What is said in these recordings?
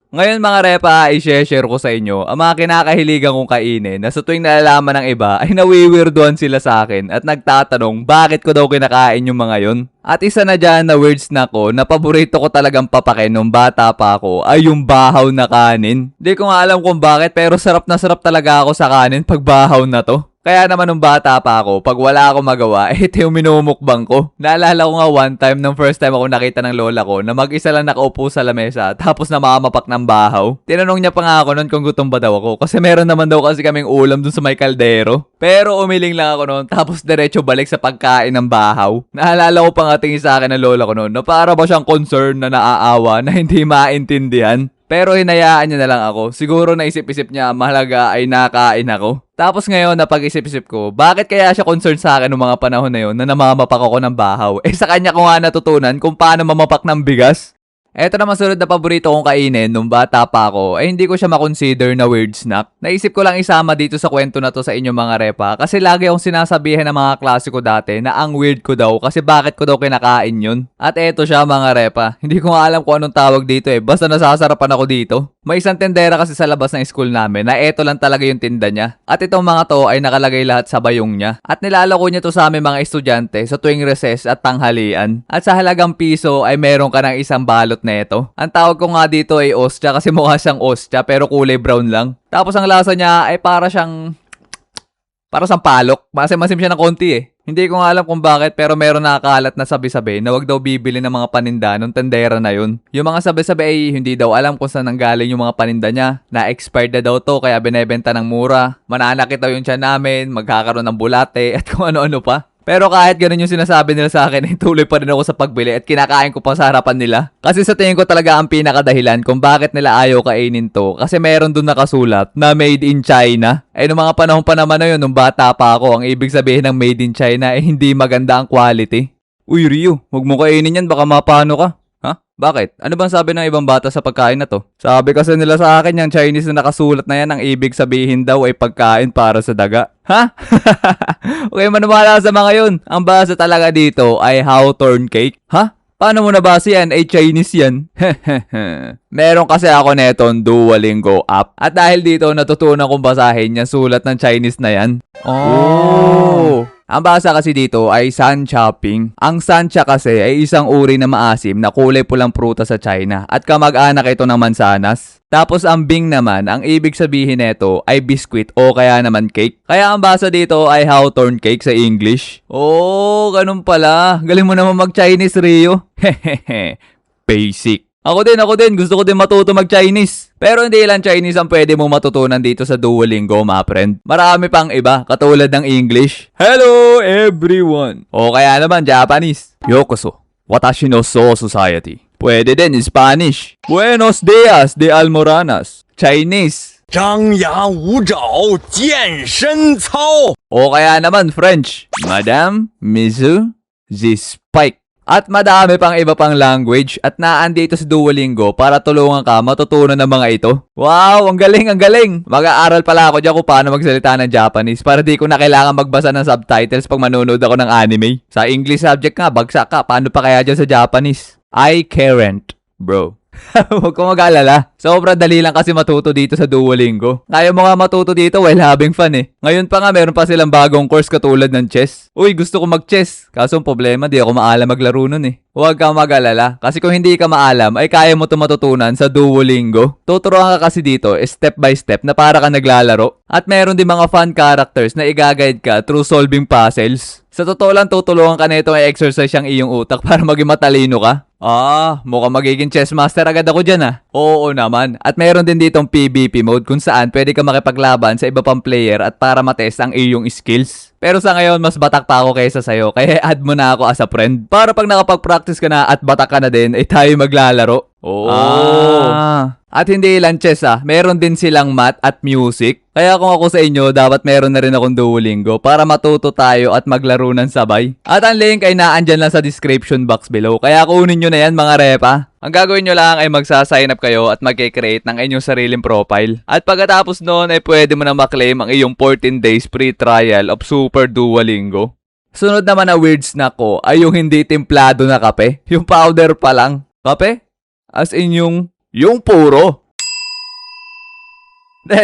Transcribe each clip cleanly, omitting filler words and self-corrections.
Ngayon mga repa, i-share ko sa inyo ang mga kinakahiligan kong kainin na sa tuwing nalalaman ng iba ay nawiwirduhan sila sa akin at nagtatanong bakit ko daw kinakain yung mga yon. At isa na dyan na weird snack ko na paborito ko talagang papakin nung bata pa ako ay yung bahaw na kanin. Di ko nga alam kung bakit pero sarap na sarap talaga ako sa kanin pag bahaw na to. Kaya naman nung bata pa ako, pag wala akong magawa, ito yung minumukbang ko. Naalala ko nga one time, nung first time ako nakita ng lola ko, na mag-isa lang nakaupo sa lamesa, tapos namamapak ng bahaw. Tinanong niya pa nga ako noon kung gutom ba daw ako, kasi meron naman daw kasi kaming ulam dun sa may kaldero. Pero umiling lang ako noon, tapos diretso balik sa pagkain ng bahaw. Naalala ko pa nga tingin sa akin ng lola ko noon, na para ba siyang concern na naaawa, na hindi maintindihan. Pero hinayaan niya na lang ako. Siguro naisip-isip niya mahalaga ay nakain ako. Tapos ngayon napag-isip-isip ko, bakit kaya siya concerned sa akin noong mga panahon na yun na namamapak ako ng bahaw? Sa kanya ko nga natutunan kung paano mamapak ng bigas. Eto naman sunod na paborito kong kainin nung bata pa ako ay hindi ko siya makonsider na weird snack. Naisip ko lang isama dito sa kwento na to sa inyo mga repa kasi lagi akong sinasabihan ng mga klase ko dati na ang weird ko daw kasi bakit ko daw kinakain yun. At eto siya mga repa, hindi ko nga alam kung anong tawag dito basta nasasarapan ako dito. May isang tendera kasi sa labas ng school namin na eto lang talaga yung tinda niya. At itong mga to ay nakalagay lahat sa bayong niya. At nilalako niya to sa aming mga estudyante sa tuwing recess at tanghalian. At sa halagang piso ay meron ka ng isang balot na ito. Ang tawag ko nga dito ay ostya kasi mukha siyang ostya pero kulay brown lang. Tapos ang lasa niya ay para siyang palok. Masim-masim siya ng konti Hindi ko nga alam kung bakit pero meron nakakalat na sabi-sabi na wag daw bibili ng mga paninda ng tendera na yun. Yung mga sabi-sabi ay hindi daw alam kung saan nanggaling yung mga paninda niya. Na-expired na daw to kaya binebenta ng mura. Mananakit daw yung tiyan namin, magkakaroon ng bulate at kung ano-ano pa. Pero kahit ganun yung sinasabi nila sa akin, tuloy pa rin ako sa pagbili at kinakain ko pa sa harapan nila. Kasi sa tingin ko talaga ang pinakadahilan kung bakit nila ayaw kainin to. Kasi meron dun nakasulat na made in China. Nung mga panahon pa naman na yun, nung bata pa ako, ang ibig sabihin ng made in China ay hindi maganda ang quality. Uy Rio, huwag mo kainin yan, baka mapano ka. Ha? Bakit? Ano bang sabi ng ibang bata sa pagkain na to? Sabi kasi nila sa akin yung Chinese na nakasulat na yan, ang ibig sabihin daw ay pagkain para sa daga. Ha? Okay, maniwala sa mga yun. Ang basa talaga dito ay hawthorn cake. Ha? Paano mo nabasa yan? Ay Chinese yan. Meron kasi ako netong Duolingo app. At dahil dito natutunan kong basahin yung sulat ng Chinese na yan. Oh! Ang basa kasi dito ay sanchaping. Ang sancha kasi ay isang uri na maasim na kulay pulang pruta sa China at kamag-anak ito ng mansanas. Tapos ang bing naman, ang ibig sabihin nito ay biscuit o kaya naman cake. Kaya ang basa dito ay hawthorn cake sa English. Oh, ganun pala. Galing mo naman mag-Chinese, Rio. Hehehe. Basic. Ako din. Gusto ko din matuto mag-Chinese. Pero hindi lang Chinese ang pwede mong matutunan dito sa Duolingo, my friend. Marami pang iba, katulad ng English. Hello, everyone. O kaya naman Japanese. Yokoso. Watashi no Sou Society. Pwede din Spanish. Buenos dias de Almoranas. Chinese. 张牙舞爪，健身操。 O kaya naman French. Madame, Monsieur, the spike. At madami pang iba pang language at naandito sa Duolingo para tulungan ka matutunan ng mga ito. Wow, ang galing. Mag-aaral pala ako dyan kung paano magsalita ng Japanese para di ko na kailangan magbasa ng subtitles pag manonood ako ng anime. Sa English subject nga, bagsak ka. Paano pa kaya dyan sa Japanese? I can't, bro. Huwag kang mag-alala. Sobrang dali lang kasi matuto dito sa Duolingo. Kaya mo nga matuto dito while having fun Ngayon pa nga meron pa silang bagong course katulad ng chess. Uy, gusto ko mag-chess. Kaso ang problema, di ako maalam maglaro nun Huwag kang mag-alala. Kasi kung hindi ka maalam, ay kaya mo ito matutunan sa Duolingo. Tuturuan ka kasi dito step by step na para ka naglalaro. At meron din mga fun characters na i-guide ka through solving puzzles. Sa totoo lang, tutulungan ka na ito ay exercise ang iyong utak para maging matalino ka. Mukhang magiging chess master agad ako dyan Oo naman. At meron din ditong PvP mode kung saan pwede ka makipaglaban sa iba pang player at para matest ang iyong skills. Pero sa ngayon, mas batak pa ako kaysa sa'yo. Kaya add mo na ako as a friend. Para pag nakapag-practice ka na at batak ka na din, ay tayo maglalaro. At hindi lang chess meron din silang math at music. Kaya kung ako sa inyo, dapat meron na rin akong Duolingo para matuto tayo at maglaro ng sabay. At ang link ay naandyan lang sa description box below. Kaya kunin nyo na yan mga repa. Ang gagawin nyo lang ay magsa-sign up kayo at mag-create ng inyong sariling profile. At pagkatapos noon ay pwede mo na maklaim ang iyong 14 days free trial of Super Duolingo. Sunod naman na weird snack ko ay yung hindi templado na kape. Yung powder pa lang. Kape? As in yung puro.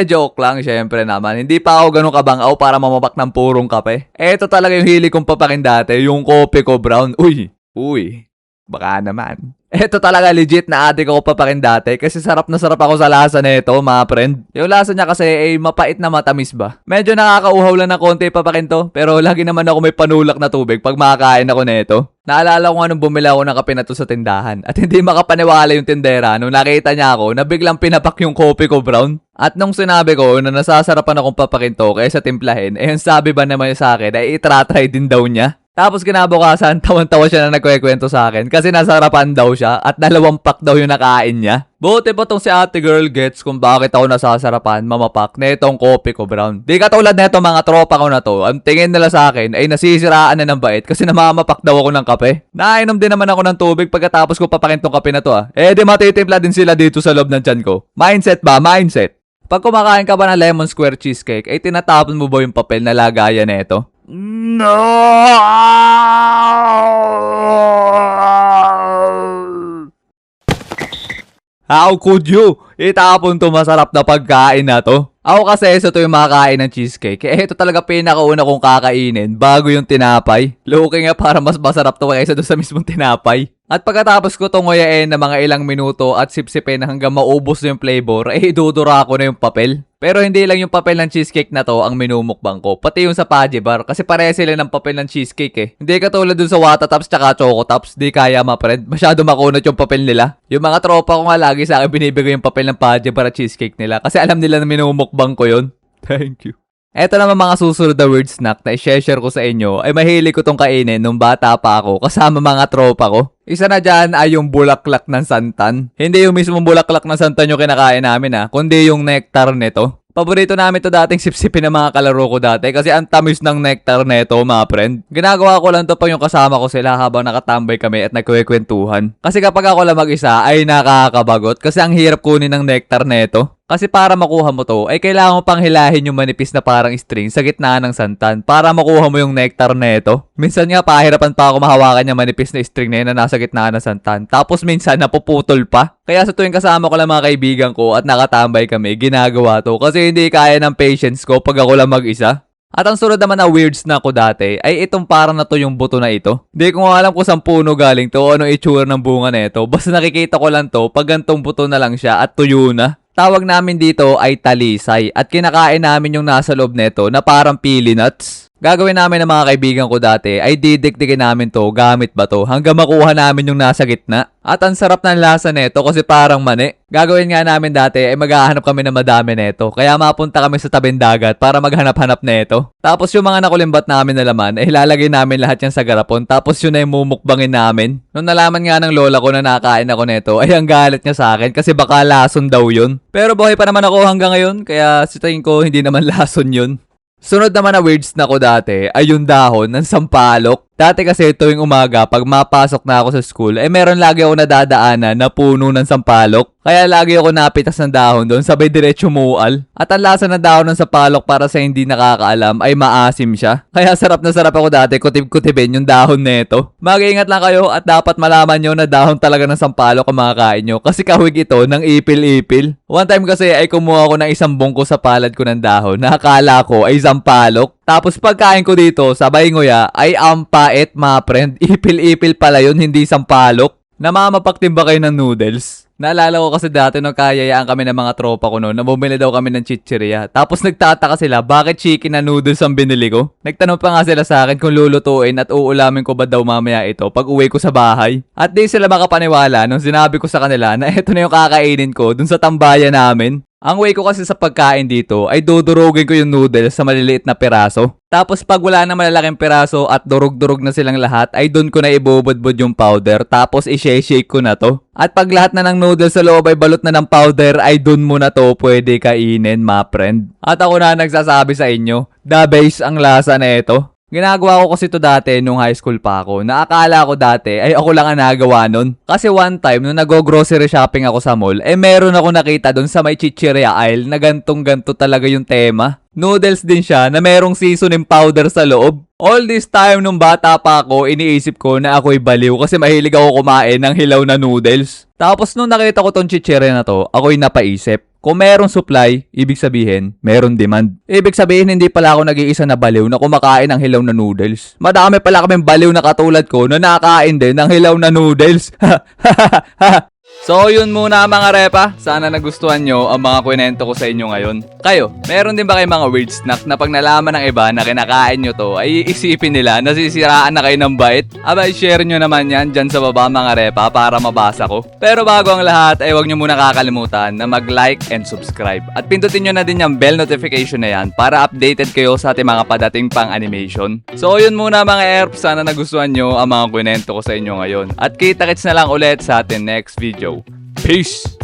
Joke lang, syempre naman. Hindi pa ako ganun kabangaw para mamapak ng purong kape. Eto talaga yung hili kong papakin dati, yung kope ko brown. Uy, baka naman. Eto talaga legit na adik ako papakin dati kasi sarap na sarap ako sa lasa nito, mga friend. Yung lasa niya kasi ay mapait na matamis ba. Medyo nakakauhaw lang ng konti papakin to, pero lagi naman ako may panulak na tubig pag makakain ako nito. Naalala ko nga nung bumili ako ng kape na to sa tindahan at hindi makapaniwala yung tindera nung nakita niya ako na biglang pinapak yung kope ko brown. At nung sinabi ko na nasasarapan akong papakin to kaysa timplahin, yung sabi ba naman sa akin ay itratry din daw niya. Tapos kinabukasan, tawan-tawa siya na nagkwekwento sa akin kasi nasarapan daw siya at 2 pack daw yung nakain niya. Buti pa tong si ate girl gets kung bakit ako nasasarapan mamapak na itong kope ko brown. Di katulad na itong mga tropa ko na to, ang tingin nila sa akin ay nasisiraan na ng bait kasi namamapak daw ako ng kape. Nainom din naman ako ng tubig pagkatapos ko papakin tong kape na to di matitimpla din sila dito sa loob ng tiyan ko. Mindset ba? Mindset. Pag kumakain ka ba ng lemon square cheesecake, ay tinatapon mo ba yung papel na lagayan nito? No! How could you? Itapon to masarap na pagkain na to. Ako kasi ito yung makakain ng cheesecake. Ito talaga pinakauna kong kakainin bago yung tinapay. Looking nga para mas masarap to kaysa doon sa mismong tinapay. At pagkatapos ko itong nguyain na mga ilang minuto at sipsipin hanggang maubos na yung flavor, idudura ko na yung papel. Pero hindi lang yung papel ng cheesecake na to ang minumukbang ko, pati yung sa Paji Bar kasi pareha sila ng papel ng cheesecake Hindi katulad dun sa Wata Tops tsaka Choco Tops, di kaya ma-friend. Masyado makunat yung papel nila. Yung mga tropa ko nga lagi sa akin binibigay yung papel ng Paji Bar at cheesecake nila kasi alam nila na minumukbang ko yun. Thank you. Eto naman mga susunod na weird snack na i-share ko sa inyo ay mahilig ko tong kainin nung bata pa ako kasama mga tropa ko. Isa na dyan ay yung bulaklak ng santan. Hindi yung mismong bulaklak ng santan yung kinakain namin kundi yung nectar nito. Paborito namin to dating sipsipin ng mga kalaro ko dati kasi ang tamis ng nectar neto mga friend. Ginagawa ko lang to pag yung kasama ko sila habang nakatambay kami at nagkwekwentuhan. Kasi kapag ako lang mag-isa ay nakakabagot kasi ang hirap kunin ng nectar neto. Kasi para makuha mo to, ay kailangan mo pang hilahin yung manipis na parang string sa gitna ng santan para makuha mo yung nectar neto. Minsan nga pahirapan pa ako mahawakan yung manipis na string na yun na nasa gitna ng santan. Tapos minsan napuputol pa. Kaya sa tuwing kasama ko lang mga kaibigan ko at nakatambay kami, ginagawa to. Kasi hindi kaya ng patience ko pag ako lang mag-isa. At ang sunod naman na weird snack ko dati ay itong parang na to yung buto na ito. Hindi ko alam kung saan puno galing to o anong itsura ng bunga na ito. Basta nakikita ko lang to pag gantong buto na lang siya at tuyo na. Tawag namin dito ay talisay at kinakain namin yung nasa loob nito na parang pili nuts. Gagawin namin ng mga kaibigan ko dati ay didikdikin namin to gamit bato hanggang makuha namin yung nasa gitna. At ang sarap ng lasa neto kasi parang mani. Gagawin nga namin dati ay maghahanap kami ng madami neto kaya mapunta kami sa tabing dagat para maghanap-hanap neto. Tapos yung mga nakulimbat namin na laman ay ilalagay namin lahat yan sa garapon tapos yun ay mumukbangin namin. Nung nalaman nga ng lola ko na nakain ako neto ay ang galit niya sa akin kasi baka lason daw yun. Pero buhay pa naman ako hanggang ngayon kaya sa tingin ko hindi naman lason yun. Sunod naman na weird snack ko dati ay yung dahon ng sampalok. Dati kasi tuwing umaga pag mapasok na ako sa school meron lagi ako nadadaanan na puno ng sampalok. Kaya lagi ako napitas ng dahon doon sabay diretso mual. At ang lasa ng dahon ng sampalok para sa hindi nakakaalam ay maasim siya. Kaya sarap na sarap ako dati kutib-kutibin yung dahon neto. Mag-iingat lang kayo at dapat malaman nyo na dahon talaga ng sampalok ang makakain nyo kasi kahawig ito ng ipil-ipil. One time kasi ay kumuha ko ng isang bungko sa palad ko ng dahon na akala ko ay sampalok. Tapos pagkain ko dito, sabay nguya, ay ampait mga friend. Ipil-ipil pala yun, hindi sampalok. Namamapaktim ba kayo ng noodles? Naalala ko kasi dati nung kayayaan kami ng mga tropa ko noon na bumili daw kami ng chichirya. Tapos nagtataka sila bakit chicken na noodles ang binili ko. Nagtanong pa nga sila sa akin kung lulutuin at uulamin ko ba daw mamaya ito pag uwi ko sa bahay. At di sila makapaniwala nung sinabi ko sa kanila na ito na yung kakainin ko dun sa tambayan namin. Ang way ko kasi sa pagkain dito ay dudurugin ko yung noodles sa maliliit na piraso. Tapos pag wala na malalaking piraso at durug-durug na silang lahat ay doon ko na ibubudbud yung powder tapos i-shake ko na to. At pag lahat na ng noodles sa loob ay balot na ng powder ay doon mo na to pwede kainin ma friend. At ako na nagsasabi sa inyo, the base ang lasa na ito. Ginagawa ko kasi to dati nung high school pa ako. Naakala ko dati ay ako lang ang nagawa nun. Kasi one time nung nag-grocery shopping ako sa mall, meron ako nakita dun sa may chichirya aisle na gantong-ganto talaga yung tema. Noodles din siya na merong seasoning powder sa loob. All this time nung bata pa ako, iniisip ko na ako'y baliw kasi mahilig ako kumain ng hilaw na noodles. Tapos nung nakita ko tong chichirya na to, ako'y napaisip. Kung merong supply, ibig sabihin, meron demand. Ibig sabihin, hindi pala ako nag-iisa na baliw na kumakain ng hilaw na noodles. Madami pala kaming baliw na katulad ko na nakakain din ng hilaw na noodles. So yun muna mga repa, sana nagustuhan nyo ang mga kwento ko sa inyo ngayon. Kayo, meron din ba kayong mga weird snack na pag nalaman ng iba na kinakain nyo to ay iisipin nila nasisiraan na kayo ng bait? Aba, share nyo naman yan dyan sa baba mga repa para mabasa ko. Pero bago ang lahat ay huwag nyo muna kakalimutan na mag-like and subscribe. At pindutin nyo na din yung bell notification na yan para updated kayo sa ating mga padating pang animation. So yun muna mga erp, sana nagustuhan nyo ang mga kwento ko sa inyo ngayon. At kita-kits na lang ulit sa ating next video. Peace!